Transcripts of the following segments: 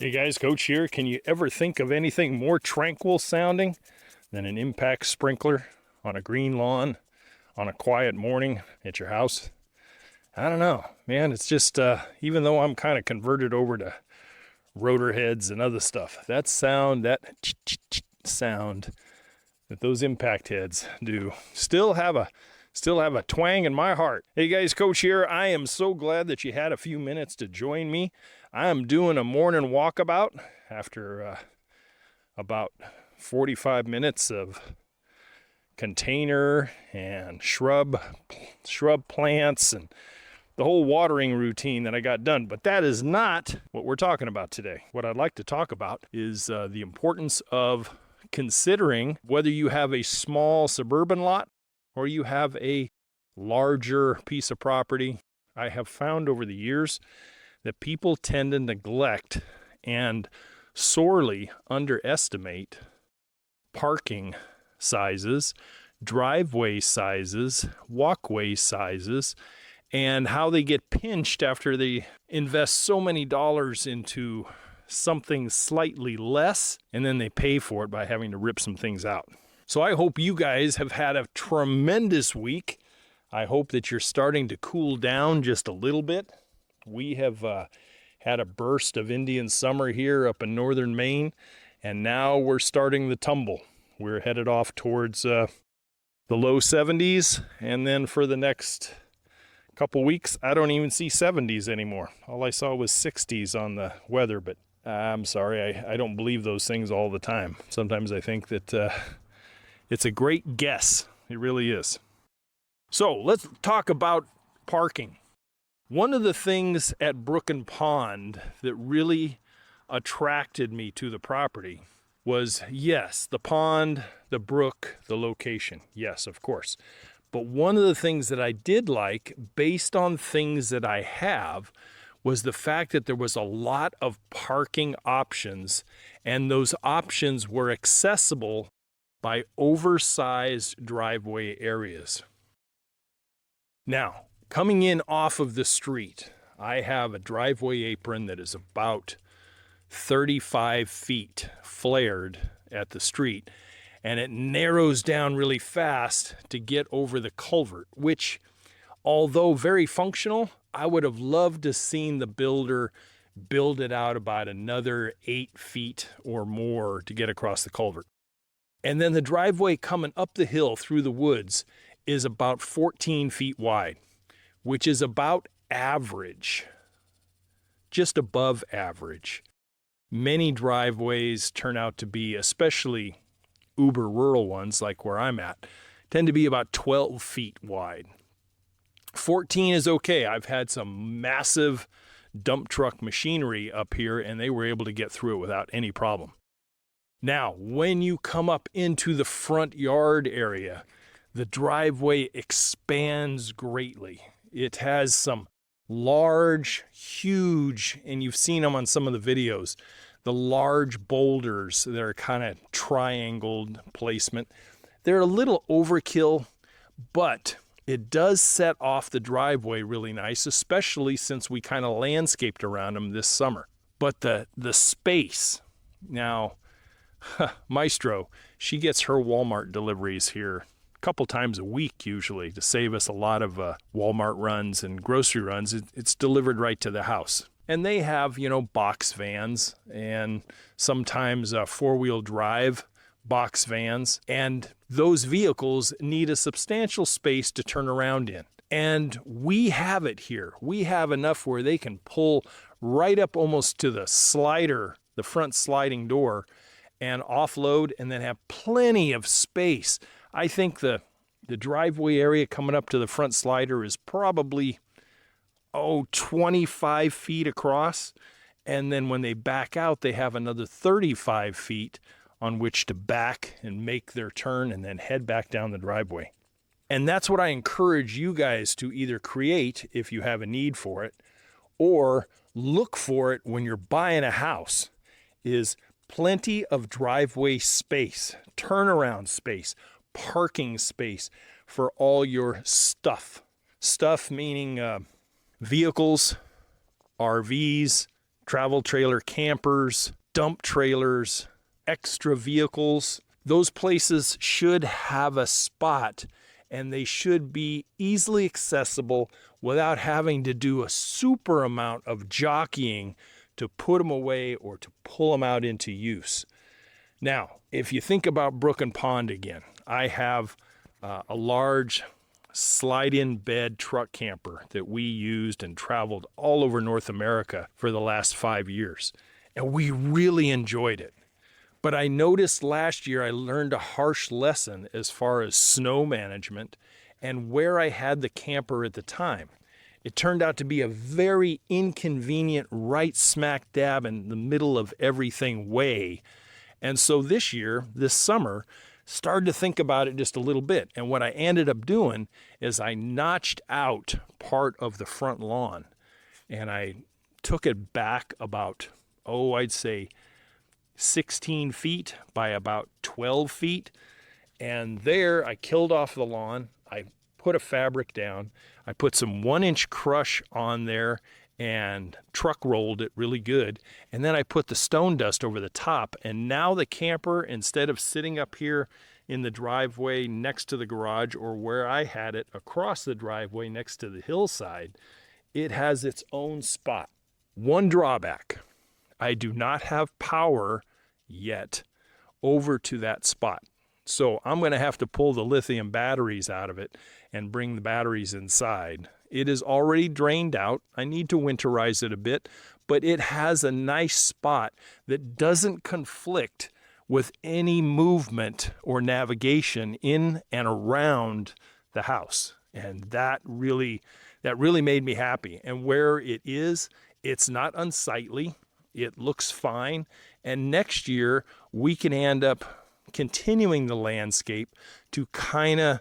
Hey guys, Coach here. Can you ever think of anything more tranquil sounding than an impact sprinkler on a green lawn on a quiet morning at your house? I don't know, man. It's just, even though I'm kind of converted over to rotor heads and other stuff, that sound, that sound that those impact heads do still have a twang in my heart. Hey guys, Coach here. I am so glad that you had a few minutes to join me. I am doing a morning walkabout after about 45 minutes of container and shrub plants and the whole watering routine that I got done. But that is not what we're talking about today. What I'd like to talk about is the importance of considering whether you have a small suburban lot or you have a larger piece of property. I have found over the years that people tend to neglect and sorely underestimate parking sizes, driveway sizes, walkway sizes, and how they get pinched after they invest so many dollars into something slightly less, and then they pay for it by having to rip some things out. So I hope you guys have had a tremendous week. I hope that you're starting to cool down just a little bit. We have had a burst of Indian summer here up in northern Maine, and now we're starting the tumble. We're headed off towards the low 70s, and then for the next couple weeks, I don't even see 70s anymore. All I saw was 60s on the weather, but I'm sorry, I don't believe those things all the time. Sometimes I think that it's a great guess. It really is. So let's talk about parking. One of the things at Brook and Pond that really attracted me to the property was, yes, the pond, the brook, the location. Yes, of course. But one of the things that I did like, based on things that I have, was the fact that there was a lot of parking options, and those options were accessible by oversized driveway areas. Now, coming in off of the street, I have a driveway apron that is about 35 feet flared at the street, and it narrows down really fast to get over the culvert, which, although very functional, I would have loved to seen the builder build it out about another 8 feet or more to get across the culvert. And then the driveway coming up the hill through the woods is about 14 feet wide, which is about average, just above average. Many driveways turn out to be, especially uber rural ones like where I'm at, tend to be about 12 feet wide. 14 is okay. I've had some massive dump truck machinery up here, and they were able to get through it without any problem. Now, when you come up into the front yard area, the driveway expands greatly. It has some large, huge, and you've seen them on some of the videos, the large boulders that are kind of triangled placement. They're a little overkill, but it does set off the driveway really nice, especially since we kind of landscaped around them this summer. But the space, now, Maestro, she gets her Walmart deliveries here couple times a week usually to save us a lot of Walmart runs and grocery runs. It's delivered right to the house. And they have, box vans and sometimes four-wheel drive box vans. And those vehicles need a substantial space to turn around in. And we have it here. We have enough where they can pull right up almost to the slider, the front sliding door, and offload, and then have plenty of space. I think the driveway area coming up to the front slider is probably, 25 feet across. And then when they back out, they have another 35 feet on which to back and make their turn and then head back down the driveway. And that's what I encourage you guys to either create if you have a need for it, or look for it when you're buying a house, is plenty of driveway space, turnaround space, parking space for all your stuff. Stuff meaning vehicles, RVs, travel trailer campers, dump trailers, extra vehicles. Those places should have a spot, and they should be easily accessible without having to do a super amount of jockeying to put them away or to pull them out into use. Now, if you think about brook and pond again, I have a large slide-in bed truck camper that we used and traveled all over North America for the last 5 years, and we really enjoyed it. But I noticed last year I learned a harsh lesson as far as snow management and where I had the camper at the time. It turned out to be a very inconvenient, right smack dab in the middle of everything way. And so this year, this summer, started to think about it just a little bit. And what I ended up doing is I notched out part of the front lawn and I took it back about, I'd say 16 feet by about 12 feet. And there I killed off the lawn. I put a fabric down. I put some 1-inch crush on there and truck rolled it really good. And then I put the stone dust over the top. And now the camper, instead of sitting up here in the driveway next to the garage or where I had it across the driveway next to the hillside, it has its own spot. One drawback, I do not have power yet over to that spot. So I'm going to have to pull the lithium batteries out of it and bring the batteries inside. It is already drained out. I need to winterize it a bit, but it has a nice spot that doesn't conflict with any movement or navigation in and around the house. And that really made me happy. And where it is, it's not unsightly. It looks fine. And next year, we can end up continuing the landscape to kind of,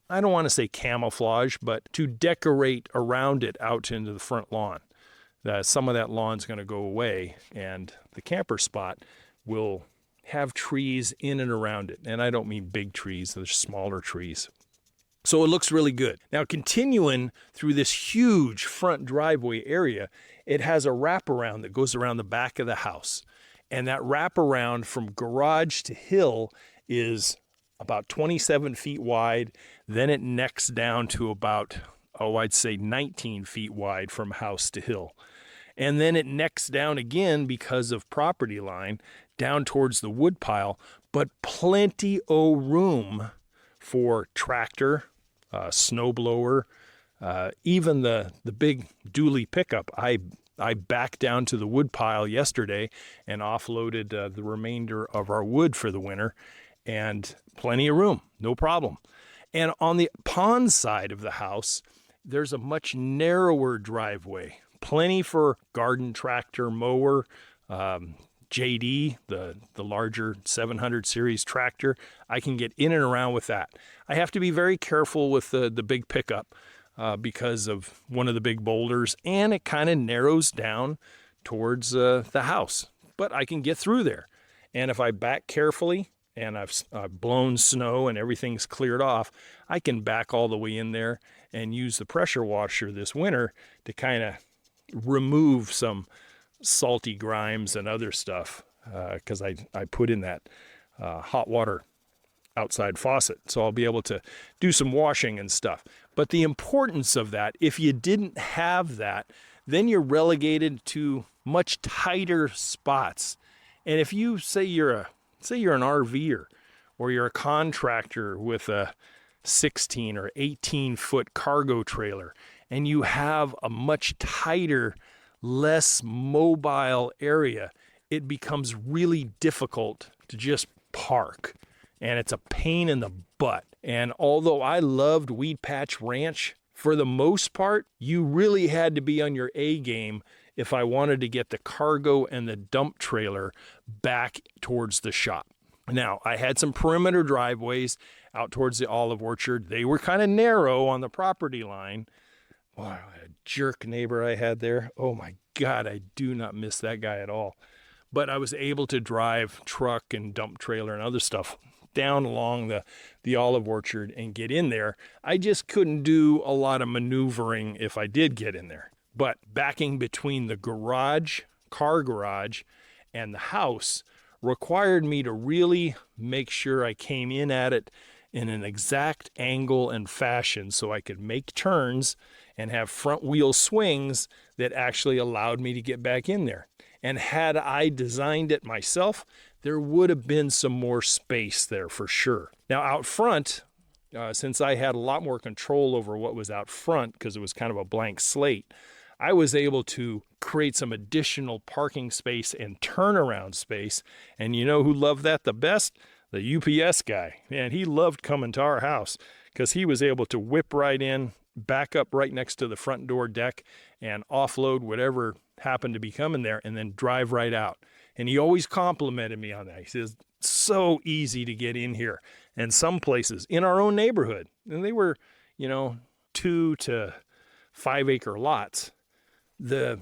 I don't want to say camouflage, but to decorate around it out into the front lawn. Some of that lawn's going to go away, and the camper spot will have trees in and around it. And I don't mean big trees, there's smaller trees. So it looks really good. Now, continuing through this huge front driveway area, it has a wraparound that goes around the back of the house. And that wraparound from garage to hill is about 27 feet wide. Then it necks down to about, I'd say 19 feet wide from house to hill. And then it necks down again because of property line down towards the wood pile, but plenty of room for tractor, snow blower, even the big dually pickup. I backed down to the wood pile yesterday and offloaded the remainder of our wood for the winter, and plenty of room, no problem. And on the pond side of the house, there's a much narrower driveway, plenty for garden tractor, mower, JD, the larger 700 series tractor. I can get in and around with that. I have to be very careful with the big pickup because of one of the big boulders, and it kind of narrows down towards the house. But I can get through there. And if I back carefully and I've blown snow and everything's cleared off, I can back all the way in there and use the pressure washer this winter to kind of remove some salty grimes and other stuff because I put in that hot water outside faucet. So I'll be able to do some washing and stuff. But the importance of that, if you didn't have that, then you're relegated to much tighter spots. And if you say you're an RVer or you're a contractor with a 16 or 18 foot cargo trailer, and you have a much tighter, less mobile area, it becomes really difficult to just park. And it's a pain in the butt. And although I loved Weed Patch Ranch, for the most part, you really had to be on your A game if I wanted to get the cargo and the dump trailer back towards the shop. Now, I had some perimeter driveways out towards the olive orchard. They were kind of narrow on the property line. Wow, a jerk neighbor I had there. Oh my God, I do not miss that guy at all. But I was able to drive truck and dump trailer and other stuff down along the olive orchard and get in there. I just couldn't do a lot of maneuvering if I did get in there. But backing between the garage car garage and the house required me to really make sure I came in at it in an exact angle and fashion so I could make turns and have front wheel swings that actually allowed me to get back in there. And had I designed it myself, there would have been some more space there for sure. Now out front, since I had a lot more control over what was out front because it was kind of a blank slate, I was able to create some additional parking space and turnaround space. And you know who loved that the best? The UPS guy. Man, he loved coming to our house because he was able to whip right in, back up right next to the front door deck and offload whatever happened to be coming there and then drive right out. And he always complimented me on that. He says, so easy to get in here. And some places in our own neighborhood, and they were, 2 to 5 acre lots. The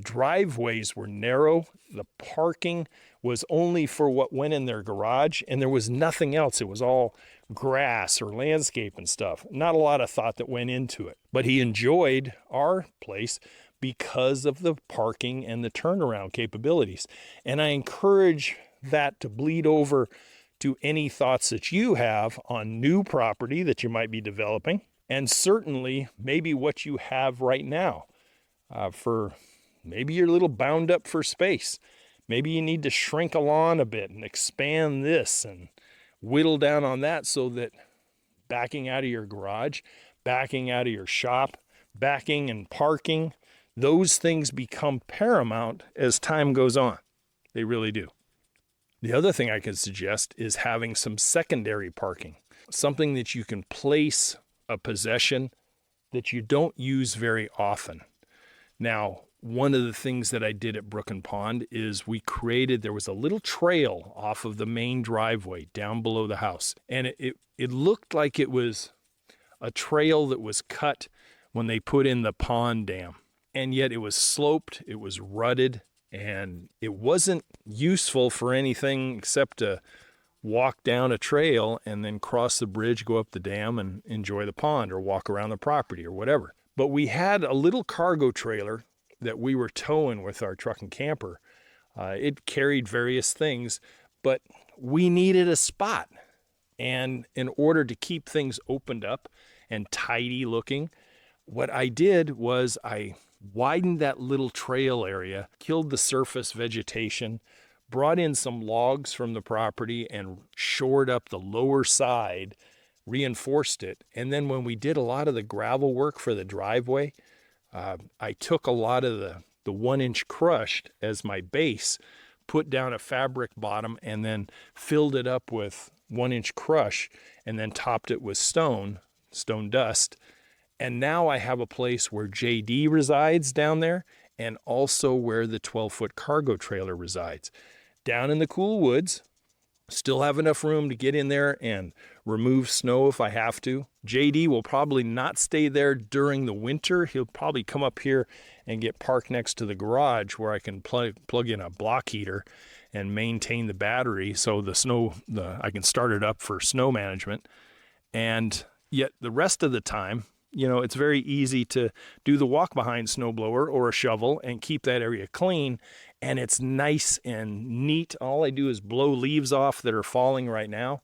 driveways were narrow. The parking was only for what went in their garage, and there was nothing else. It was all grass or landscape and stuff. Not a lot of thought that went into it. But he enjoyed our place because of the parking and the turnaround capabilities. And I encourage that to bleed over to any thoughts that you have on new property that you might be developing, and certainly maybe what you have right now. For maybe you're a little bound up for space. Maybe you need to shrink a lawn a bit and expand this and whittle down on that so that backing out of your garage, backing out of your shop, backing and parking, those things become paramount as time goes on. They really do. The other thing I could suggest is having some secondary parking, something that you can place a possession that you don't use very often. Now, one of the things that I did at Brook and Pond is there was a little trail off of the main driveway down below the house. And it looked like it was a trail that was cut when they put in the pond dam. And yet it was sloped, it was rutted, and it wasn't useful for anything except to walk down a trail and then cross the bridge, go up the dam and enjoy the pond or walk around the property or whatever. But we had a little cargo trailer that we were towing with our truck and camper. It carried various things, but we needed a spot. And in order to keep things opened up and tidy looking, what I did was I widened that little trail area, killed the surface vegetation, brought in some logs from the property and shored up the lower side, reinforced it. And then when we did a lot of the gravel work for the driveway, I took a lot of the 1-inch crushed as my base, put down a fabric bottom, and then filled it up with 1-inch crush, and then topped it with stone dust. And now I have a place where JD resides down there, and also where the 12-foot cargo trailer resides. Down in the cool woods, still have enough room to get in there and remove snow if I have to. JD will probably not stay there during the winter. He'll probably come up here and get parked next to the garage where I can plug in a block heater and maintain the battery so I can start it up for snow management. And yet the rest of the time, it's very easy to do the walk behind snowblower or a shovel and keep that area clean. And it's nice and neat. All I do is blow leaves off that are falling right now.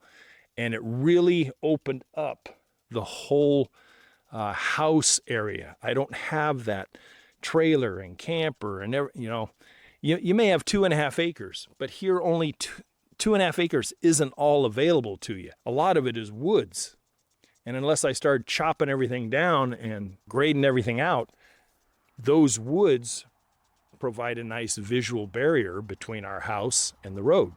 And it really opened up the whole house area. I don't have that trailer and camper and you may have 2.5 acres, but here only 2.5 acres isn't all available to you. A lot of it is woods. And unless I start chopping everything down and grading everything out, those woods provide a nice visual barrier between our house and the road.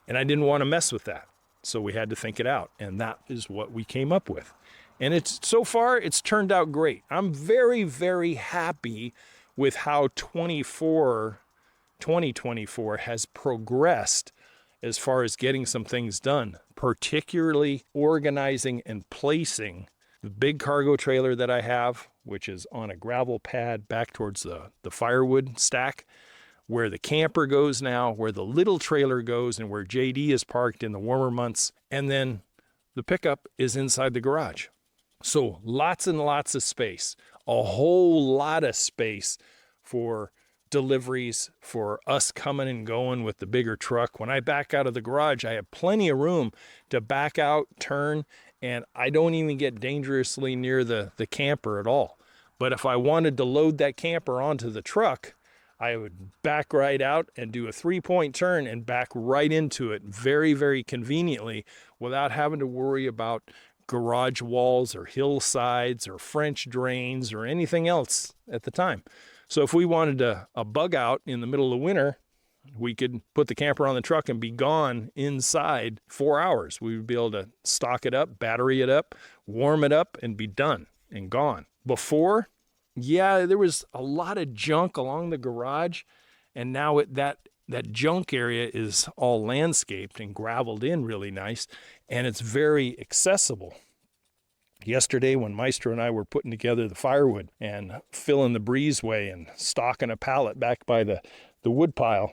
And I didn't want to mess with that. So we had to think it out. And that is what we came up with. And so far, it's turned out great. I'm very, very happy with how 2024 has progressed as far as getting some things done, particularly organizing and placing the big cargo trailer that I have, which is on a gravel pad back towards the firewood stack, where the camper goes now, where the little trailer goes, and where JD is parked in the warmer months. And then the pickup is inside the garage. So lots and lots of space, a whole lot of space for deliveries, for us coming and going with the bigger truck. When I back out of the garage, I have plenty of room to back out, turn, and I don't even get dangerously near the camper at all. But if I wanted to load that camper onto the truck, I would back right out and do a 3-point turn and back right into it very, very conveniently without having to worry about garage walls or hillsides or French drains or anything else at the time. So if we wanted a bug out in the middle of winter, we could put the camper on the truck and be gone inside 4 hours. We would be able to stock it up, battery it up, warm it up, and be done and gone. Before, yeah, there was a lot of junk along the garage, and now that junk area is all landscaped and graveled in really nice, and it's very accessible. Yesterday, when Maestro and I were putting together the firewood and filling the breezeway and stocking a pallet back by the wood pile,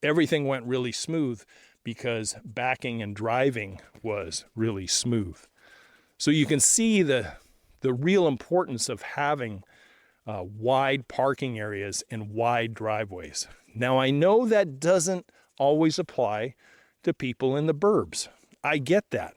everything went really smooth because backing and driving was really smooth. So you can see the real importance of having wide parking areas and wide driveways. Now, I know that doesn't always apply to people in the burbs. I get that.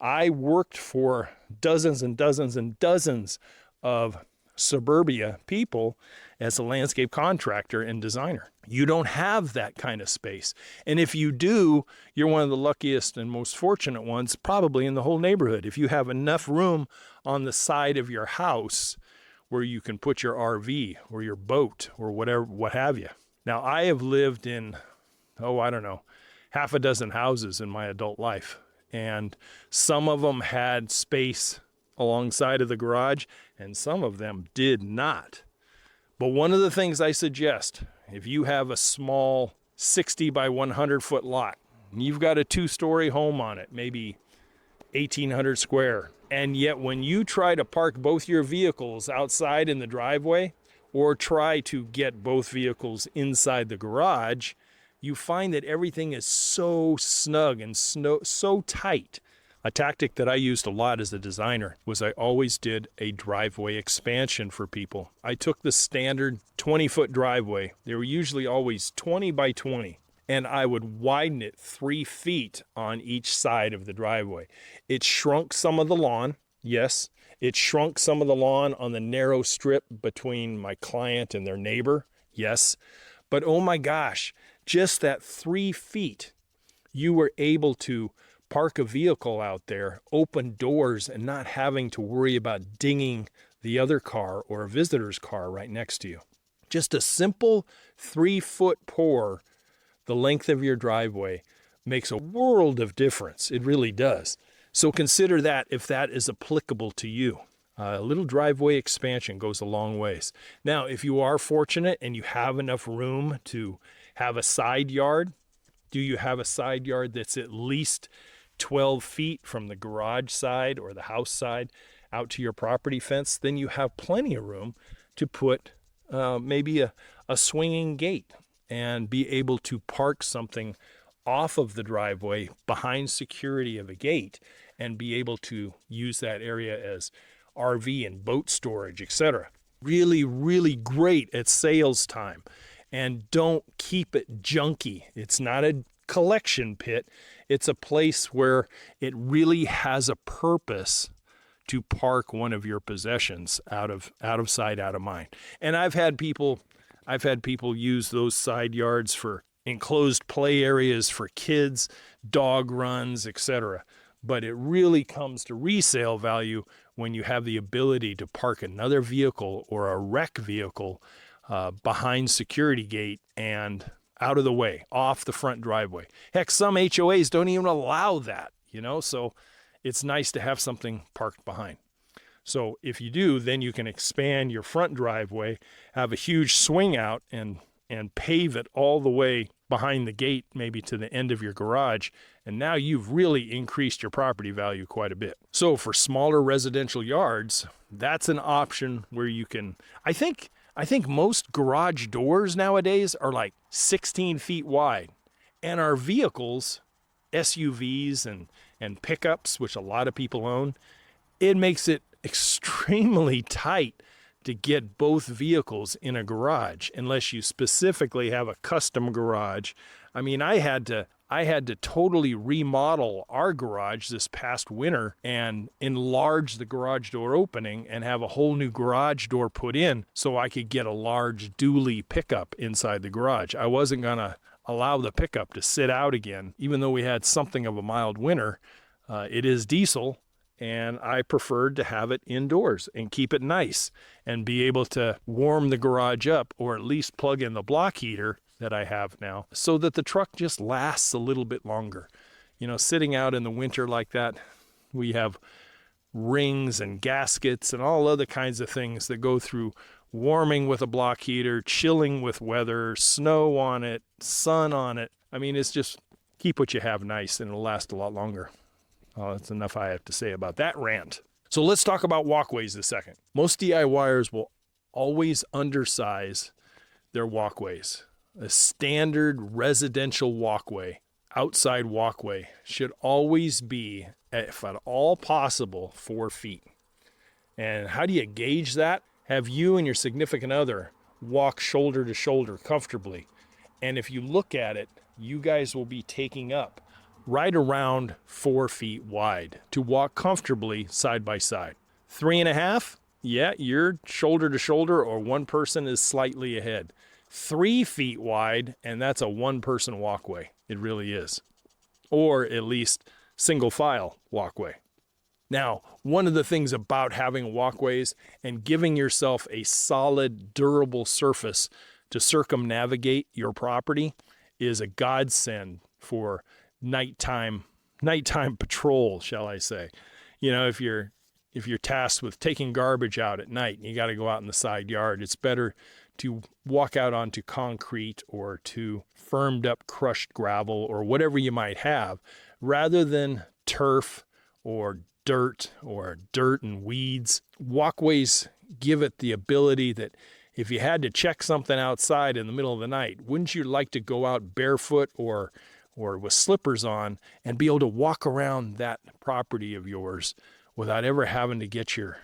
I worked for dozens and dozens and dozens of suburbia people as a landscape contractor and designer. You don't have that kind of space. And if you do, you're one of the luckiest and most fortunate ones probably in the whole neighborhood. If you have enough room on the side of your house where you can put your RV or your boat or whatever, what have you. Now, I have lived in, half a dozen houses in my adult life. And some of them had space alongside of the garage, and some of them did not. But one of the things I suggest, if you have a small 60 by 100 foot lot, and you've got a 2-story home on it, maybe 1,800 square, and yet when you try to park both your vehicles outside in the driveway, or try to get both vehicles inside the garage, you find that everything is so snug and so tight. A tactic that I used a lot as a designer was I always did a driveway expansion for people. I took the standard 20-foot driveway. They were usually always 20 by 20. And I would widen it 3 feet on each side of the driveway. It shrunk some of the lawn, yes. It shrunk some of the lawn on the narrow strip between my client and their neighbor, yes. But oh my gosh, just that 3 feet, you were able to park a vehicle out there, open doors, and not having to worry about dinging the other car or a visitor's car right next to you. Just a simple 3-foot pour the length of your driveway makes a world of difference. It really does. So consider that if that is applicable to you. A little driveway expansion goes a long ways. Now, if you are fortunate and you have enough room to have a side yard, do you have a side yard that's at least 12 feet from the garage side or the house side out to your property fence? Then you have plenty of room to put maybe a swinging gate and be able to park something off of the driveway behind security of a gate and be able to use that area as RV and boat storage, etc. Really, really great at sales time. And don't keep it junky. It's not a collection pit. It's a place where it really has a purpose to park one of your possessions out of sight, out of mind. And I've had people use those side yards for enclosed play areas for kids, dog runs, etc. But it really comes to resale value when you have the ability to park another vehicle or a wreck vehicle behind security gate and out of the way, off the front driveway. Heck, some HOAs don't even allow that, so it's nice to have something parked behind. So if you do, then you can expand your front driveway, have a huge swing out and pave it all the way behind the gate, maybe to the end of your garage. And now you've really increased your property value quite a bit. So for smaller residential yards, that's an option where you can, I think most garage doors nowadays are like 16 feet wide. And our vehicles, SUVs and pickups, which a lot of people own, it makes it extremely tight to get both vehicles in a garage unless you specifically have a custom garage. I mean, I had to totally remodel our garage this past winter and enlarge the garage door opening and have a whole new garage door put in so I could get a large dually pickup inside the garage. I wasn't going to allow the pickup to sit out again, even though we had something of a mild winter. It is diesel, and I preferred to have it indoors and keep it nice and be able to warm the garage up, or at least plug in the block heater that I have now, so that the truck just lasts a little bit longer. You know, sitting out in the winter like that, we have rings and gaskets and all other kinds of things that go through warming with a block heater, chilling with weather, snow on it, sun on it. I mean, it's just keep what you have nice and it'll last a lot longer. That's enough I have to say about that rant. So let's talk about walkways a second. Most DIYers will always undersize their walkways. A standard residential walkway, outside walkway, should always be, if at all possible, 4 feet. And how do you gauge that? Have you and your significant other walk shoulder to shoulder comfortably. And if you look at it, you guys will be taking up right around 4 feet wide to walk comfortably side by side. 3.5, yeah, you're shoulder to shoulder, or one person is slightly ahead. 3 feet wide, and that's a one-person walkway. It really is. Or at least single file walkway. Now, one of the things about having walkways and giving yourself a solid, durable surface to circumnavigate your property is a godsend for nighttime patrol, shall I say. You know, if you're tasked with taking garbage out at night and you got to go out in the side yard, it's better to walk out onto concrete or to firmed up crushed gravel or whatever you might have, rather than turf or dirt and weeds. Walkways give it the ability that if you had to check something outside in the middle of the night, wouldn't you like to go out barefoot or with slippers on and be able to walk around that property of yours without ever having to get your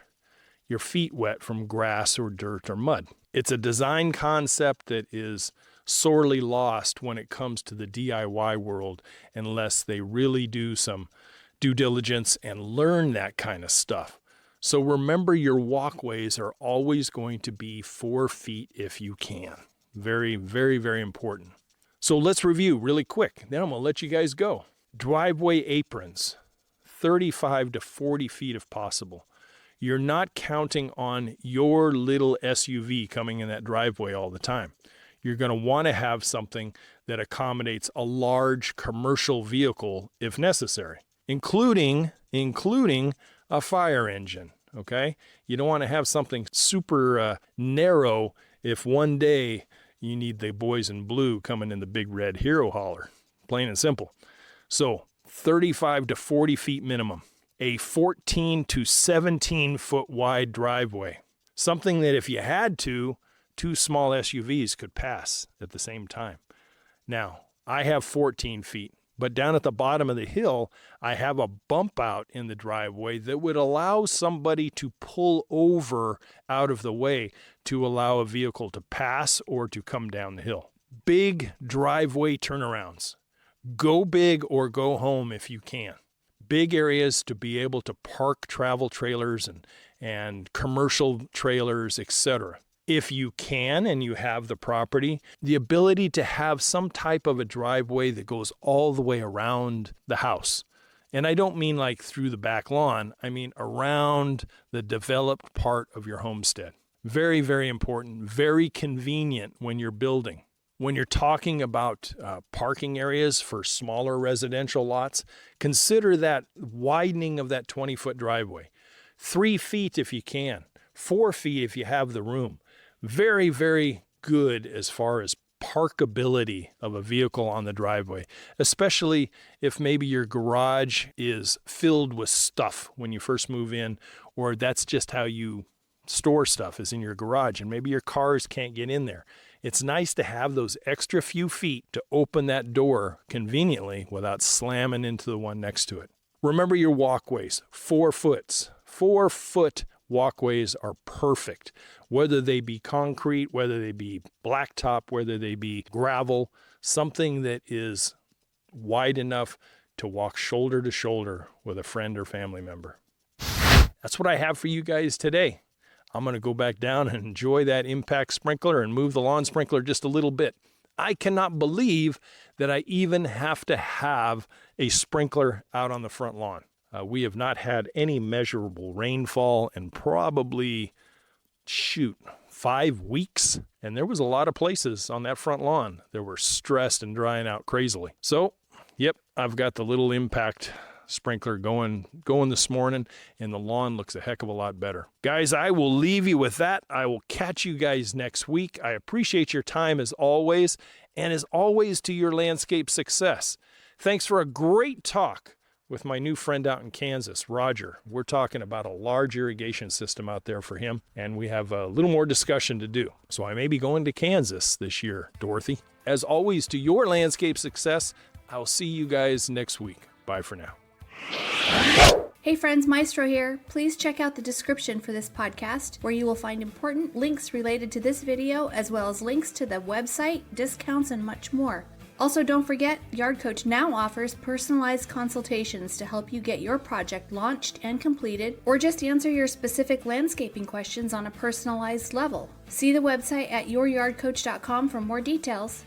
feet wet from grass or dirt or mud? It's a design concept that is sorely lost when it comes to the DIY world unless they really do some due diligence and learn that kind of stuff. So remember, your walkways are always going to be 4 feet if you can. Very, very, very important. So let's review really quick. Then I'm going to let you guys go. Driveway aprons, 35 to 40 feet if possible. You're not counting on your little SUV coming in that driveway all the time. You're going to want to have something that accommodates a large commercial vehicle if necessary, including a fire engine, okay? You don't want to have something super narrow if one day you need the boys in blue coming in the big red hero hauler, plain and simple. So 35 to 40 feet minimum. A 14 to 17 foot wide driveway. Something that if you had to, 2 small SUVs could pass at the same time. Now, I have 14 feet, but down at the bottom of the hill, I have a bump out in the driveway that would allow somebody to pull over out of the way to allow a vehicle to pass or to come down the hill. Big driveway turnarounds. Go big or go home if you can. Big areas to be able to park travel trailers and commercial trailers, etc. If you can and you have the property, the ability to have some type of a driveway that goes all the way around the house. And I don't mean like through the back lawn, I mean around the developed part of your homestead. Very, very important, very convenient when you're building. When you're talking about parking areas for smaller residential lots, consider that widening of that 20-foot driveway. 3 feet if you can, 4 feet if you have the room. Very, very good as far as parkability of a vehicle on the driveway, especially if maybe your garage is filled with stuff when you first move in, or that's just how you store stuff is in your garage, and maybe your cars can't get in there. It's nice to have those extra few feet to open that door conveniently without slamming into the one next to it. Remember your walkways, 4 foot. 4 foot walkways are perfect. whether they be concrete, whether they be blacktop, whether they be gravel, something that is wide enough to walk shoulder to shoulder with a friend or family member. That's what I have for you guys today. I'm going to go back down and enjoy that impact sprinkler and move the lawn sprinkler just a little bit. I cannot believe that I even have to have a sprinkler out on the front lawn. We have not had any measurable rainfall in probably, 5 weeks. And there was a lot of places on that front lawn that were stressed and drying out crazily. So, yep, I've got the little impact sprinkler going this morning, and the lawn looks a heck of a lot better. Guys, I will leave you with that. I will catch you guys next week. I appreciate your time as always, and as always to your landscape success. Thanks for a great talk with my new friend out in Kansas, Roger. We're talking about a large irrigation system out there for him, and we have a little more discussion to do. So I may be going to Kansas this year, Dorothy. As always, to your landscape success, I'll see you guys next week. Bye for now. Hey friends, Maestro here. Please check out the description for this podcast, where you will find important links related to this video, as well as links to the website, discounts, and much more. Also, don't forget, Yard Coach now offers personalized consultations to help you get your project launched and completed, or just answer your specific landscaping questions on a personalized level. See the website at youryardcoach.com for more details.